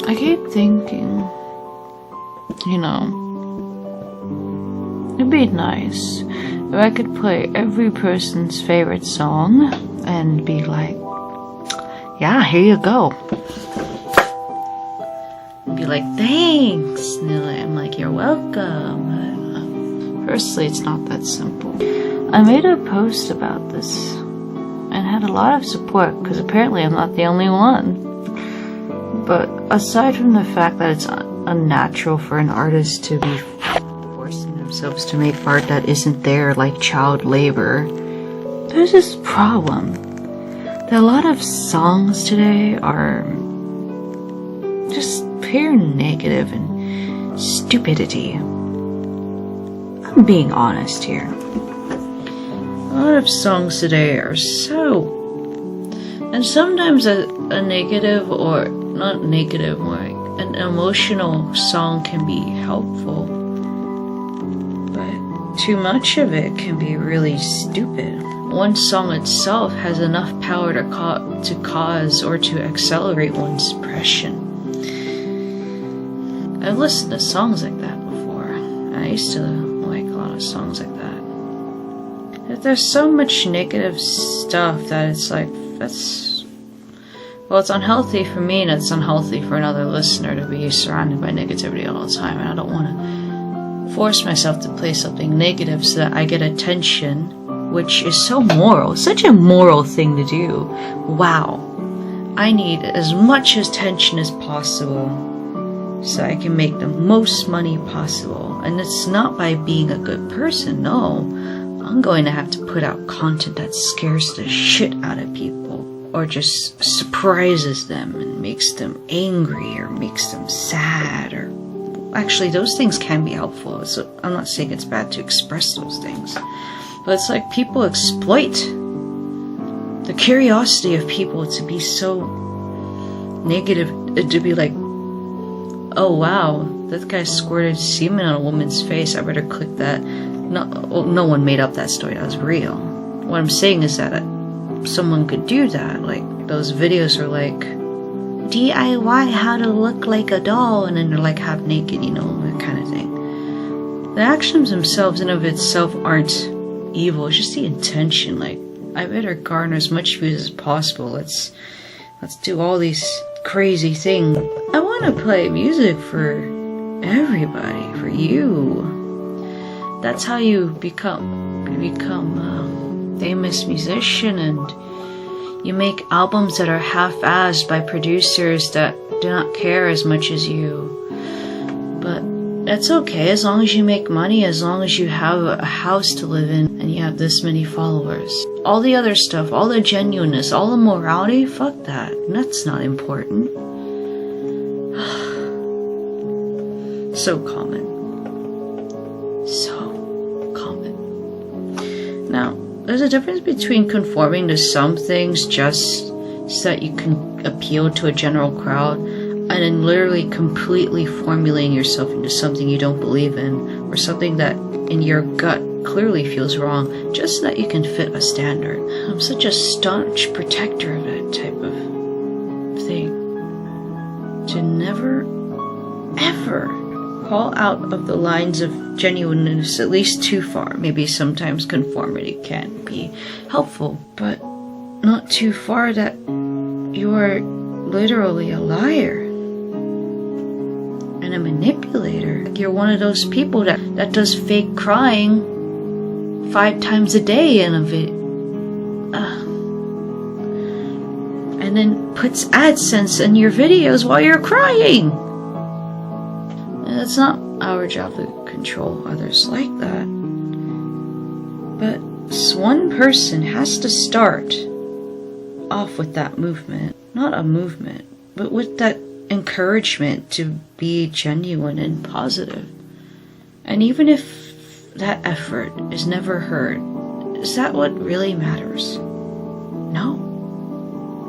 I keep thinking, it'd be nice if I could play every person's favorite song and be like, yeah, here you go. And be like, thanks. And I'm like, you're welcome. Firstly, it's not that simple. I made a post about this and had a lot of support because apparently I'm not the only one. But aside from the fact that it's unnatural for an artist to be forcing themselves to make art that isn't there, like child labor, there's this problem that a lot of songs today are just pure negative and stupidity. I'm being honest here. A lot of songs today are so... And sometimes a negative, or not negative, like an emotional song can be helpful. But too much of it can be really stupid. One song itself has enough power to cause or to accelerate one's depression. I've listened to songs like that before. I used to like a lot of songs like that. There's so much negative stuff that it's like, it's unhealthy for me, and it's unhealthy for another listener to be surrounded by negativity all the time. And I don't want to force myself to play something negative so that I get attention, which is so moral, such a moral thing to do. Wow. I need as much attention as possible so I can make the most money possible. And it's not by being a good person, no. I'm going to have to put out content that scares the shit out of people, or just surprises them and makes them angry or makes them sad, or actually those things can be helpful, so I'm not saying it's bad to express those things, but it's like people exploit the curiosity of people to be so negative, to be like, oh wow, that guy squirted semen on a woman's face, I better click that. No one made up that story, that was real. What I'm saying is that someone could do that. Like, those videos are like, DIY how to look like a doll, and then they're like half naked, that kind of thing. The actions themselves in of itself aren't evil, it's just the intention. Like, I better garner as much views as possible. Let's do all these crazy things. I want to play music for everybody, for you. That's how you become a famous musician, and you make albums that are half-assed by producers that do not care as much as you. But that's okay, as long as you make money, as long as you have a house to live in, and you have this many followers. All the other stuff, all the genuineness, all the morality, fuck that. That's not important. So common. So common. Now, there's a difference between conforming to some things just so that you can appeal to a general crowd, and then literally completely formulating yourself into something you don't believe in, or something that in your gut clearly feels wrong, just so that you can fit a standard. I'm such a staunch protector of that type of thing. To never, ever call out of the lines of genuineness at least too far. Maybe sometimes conformity can be helpful, but not too far that you are literally a liar and a manipulator. You're one of those people that does fake crying 5 times a day in a video. And then puts AdSense in your videos while you're crying. It's not our job to control others like that. But one person has to start off with that movement. Not a movement, but with that encouragement to be genuine and positive. And even if that effort is never heard, is that what really matters? No.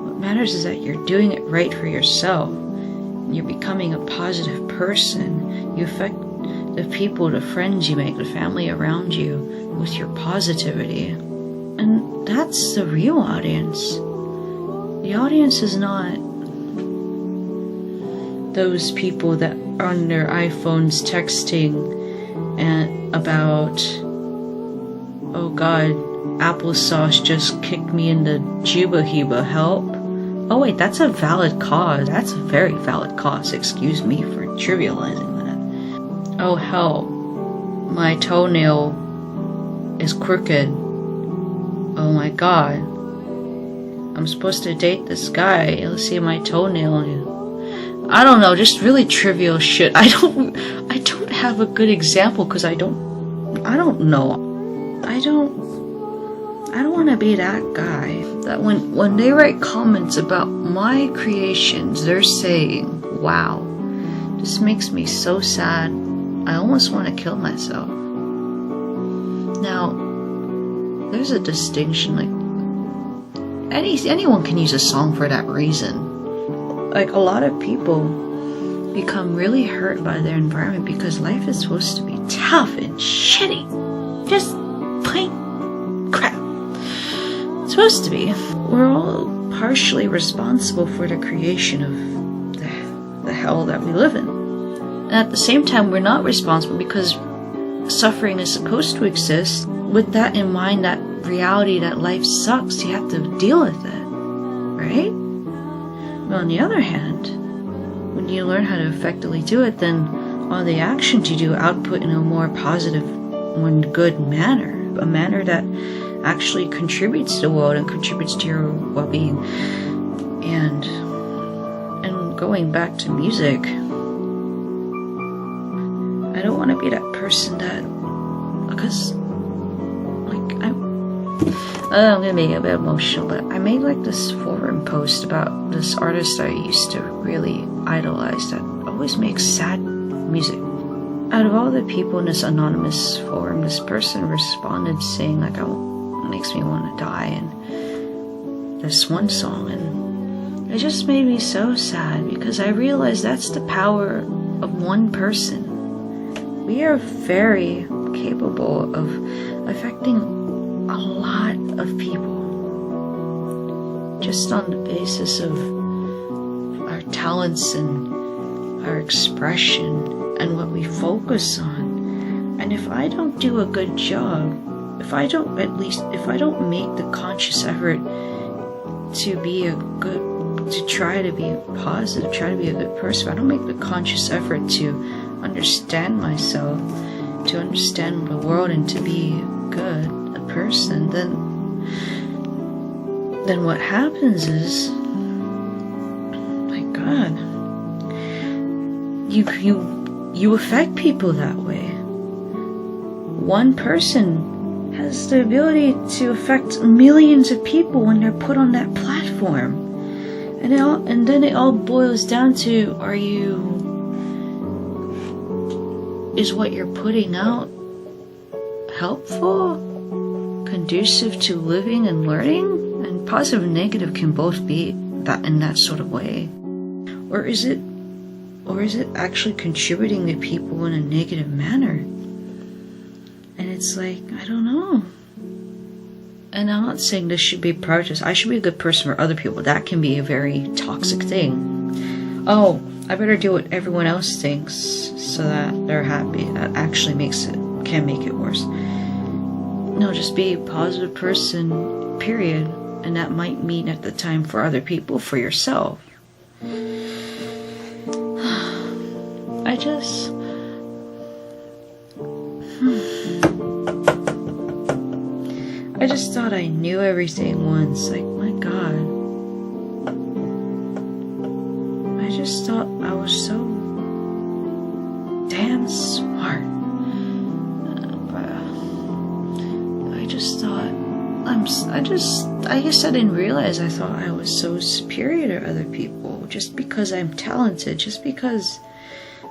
What matters is that you're doing it right for yourself. You're becoming a positive person. You affect the people, the friends you make, the family around you with your positivity. And that's the real audience. The audience is not those people that are on their iPhones texting and about, oh God, applesauce just kicked me in the Juba, help. Oh wait, that's a valid cause. That's a very valid cause. Excuse me for trivializing that. Oh help, my toenail is crooked. Oh my God, I'm supposed to date this guy. Let's see my toenail. I don't know, just really trivial shit. I don't have a good example because I don't know. I don't want to be that guy that when they write comments about my creations, they're saying, wow, this makes me so sad. I almost want to kill myself. Now, there's a distinction, like, anyone can use a song for that reason. Like, a lot of people become really hurt by their environment because life is supposed to be tough and shitty. Just plain crap. It's supposed to be. We're all partially responsible for the creation of the hell that we live in. And at the same time, we're not responsible because suffering is supposed to exist. With that in mind, that reality that life sucks, you have to deal with it, right? But on the other hand, when you learn how to effectively do it, then all the actions you do output in a more positive, more good manner, a manner that actually contributes to the world and contributes to your well-being. And going back to music, I don't want to be that person that, because, like, I'm gonna be a bit emotional, but I made like this forum post about this artist I used to really idolize that always makes sad music. Out of all the people in this anonymous forum, this person responded saying, like, it makes me want to die, and this one song, and it just made me so sad because I realized that's the power of one person. We are very capable of affecting a lot of people just on the basis of our talents and our expression and what we focus on. And if I don't do a good job, if I don't make the conscious effort to try to be positive, try to be a good person, if I don't make the conscious effort to understand myself, to understand the world, and to be good, a person, then what happens is, my God, you affect people that way. One person has the ability to affect millions of people when they're put on that platform. And then it all boils down to, is what you're putting out helpful, conducive to living and learning? And positive and negative can both be that in that sort of way. Or is it actually contributing to people in a negative manner? And it's like, I don't know. And I'm not saying this should be prioritized. I should be a good person for other people. That can be a very toxic thing. Oh, I better do what everyone else thinks so that they're happy. That actually can make it worse. No, just be a positive person, period. And that might mean at the time for other people, for yourself. I just thought I knew everything once. Like, my God. I just thought I was so damn smart. I just thought I guess I didn't realize I thought I was so superior to other people just because I'm talented, just because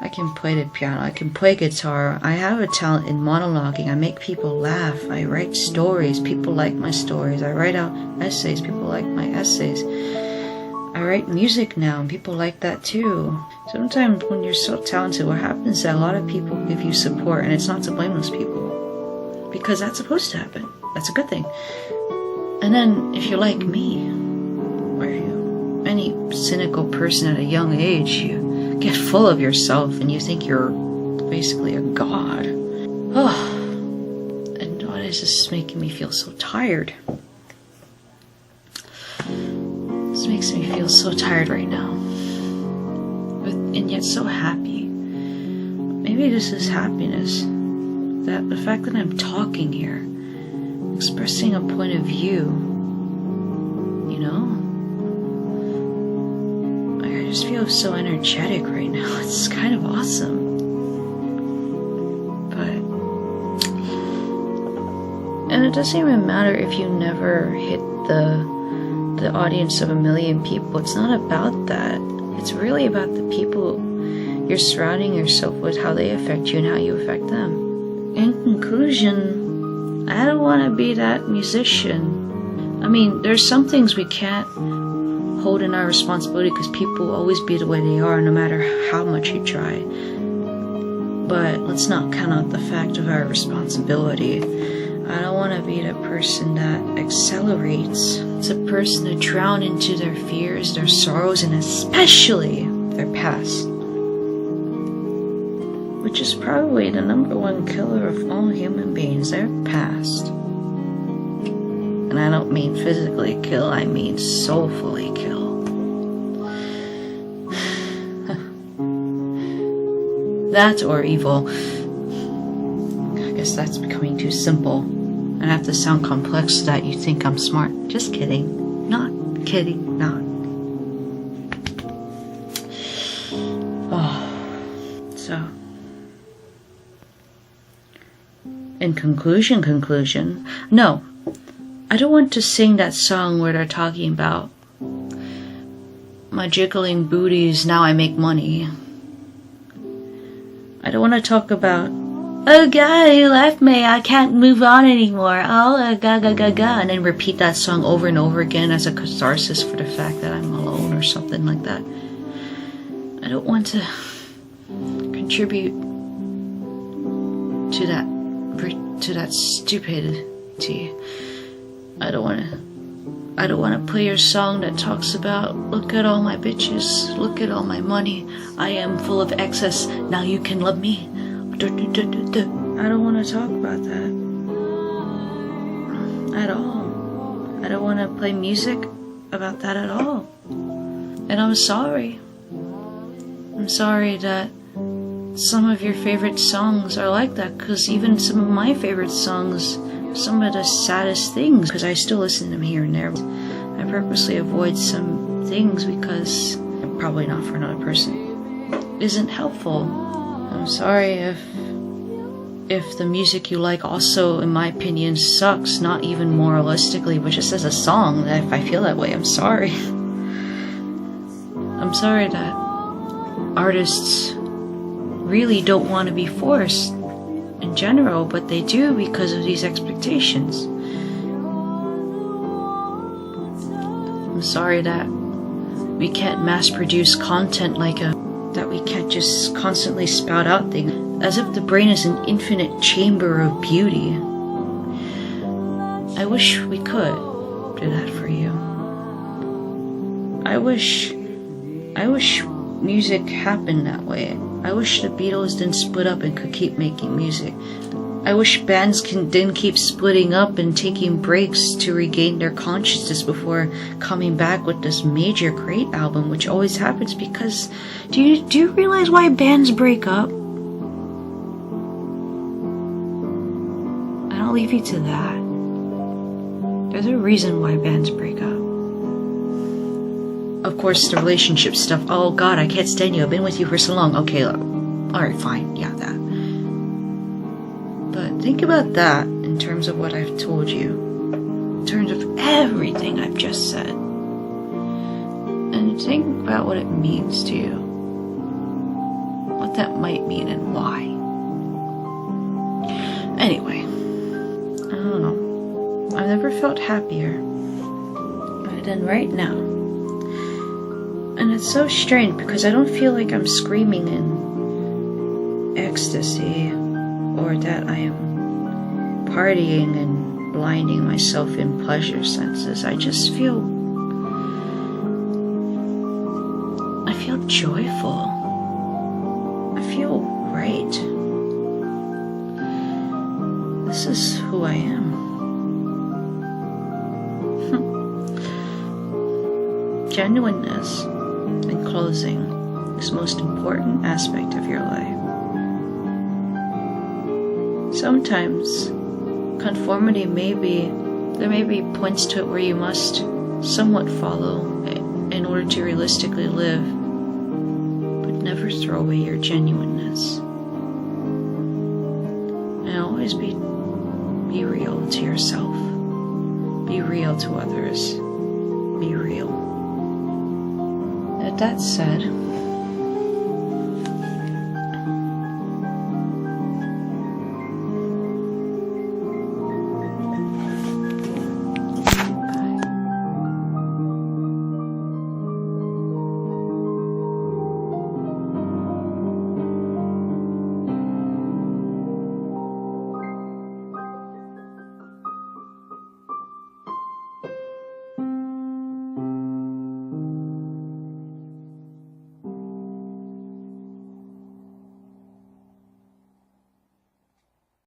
I can play the piano, I can play guitar, I have a talent in monologuing, I make people laugh, I write stories, people like my stories, I write out essays, people like my essays, I write music now, and people like that too. Sometimes when you're so talented, what happens is that a lot of people give you support, and it's not to blame those people, because that's supposed to happen. That's a good thing. And then, if you're like me, or any cynical person at a young age, you get full of yourself and you think you're basically a god. Oh, and why is this making me feel so tired? This makes me feel so tired right now, and yet so happy. Maybe this is happiness. That the fact that I'm talking here, expressing a point of view, you know? I just feel so energetic right now. It's kind of awesome. And it doesn't even matter if you never hit the audience of 1 million people. It's not about that. It's really about the people you're surrounding yourself with, how they affect you and how you affect them. In conclusion, I don't want to be that musician. I mean, there's some things we can't hold in our responsibility because people will always be the way they are no matter how much you try. But let's not count out the fact of our responsibility. I don't want to be the person that accelerates. It's a person that drown into their fears, their sorrows, and especially their past. Which is probably the #1 killer of all human beings, their past. And I don't mean physically kill, I mean soulfully kill. That or evil. I guess that's becoming too simple. And I have to sound complex so that you think I'm smart. Just kidding. Not kidding, not. Oh. So. In conclusion, no. I don't want to sing that song where they're talking about my jiggling booties, now I make money. I don't want to talk about, oh God, he left me, I can't move on anymore, oh ga ga ga ga, and then repeat that song over and over again as a catharsis for the fact that I'm alone or something like that. I don't want to contribute to that stupidity. I don't want to play your song that talks about, look at all my bitches, look at all my money, I am full of excess, now you can love me. I don't want to talk about that at all. I don't want to play music about that at all. And I'm sorry. I'm sorry that some of your favorite songs are like that, because even some of my favorite songs, some of the saddest things, because I still listen to them here and there. I purposely avoid some things because, probably not for another person, isn't helpful. I'm sorry if the music you like also, in my opinion, sucks, not even moralistically, but just as a song, that if I feel that way, I'm sorry. I'm sorry that artists really don't want to be forced in general, but they do because of these expectations. I'm sorry that we can't mass produce content that we can't just constantly spout out things as if the brain is an infinite chamber of beauty. I wish we could do that for you. I wish music happened that way. I wish the Beatles didn't split up and could keep making music. I wish bands didn't keep splitting up and taking breaks to regain their consciousness before coming back with this major great album, which always happens because do you realize why bands break up? And I'll leave you to that. There's a reason why bands break up. Of course, the relationship stuff. Oh God, I can't stand you. I've been with you for so long. Okay, alright, fine. Yeah, that. But think about that in terms of what I've told you. In terms of everything I've just said. And think about what it means to you. What that might mean and why. Anyway. I don't know. I've never felt happier than right now. And it's so strange because I don't feel like I'm screaming in ecstasy or that I am partying and blinding myself in pleasure senses. I just feel joyful. I am. Genuineness, in closing, is the most important aspect of your life. Sometimes conformity there may be points to it where you must somewhat follow in order to realistically live, but never throw away your genuineness. And always be real to yourself. Be real to others. Be real. With that said,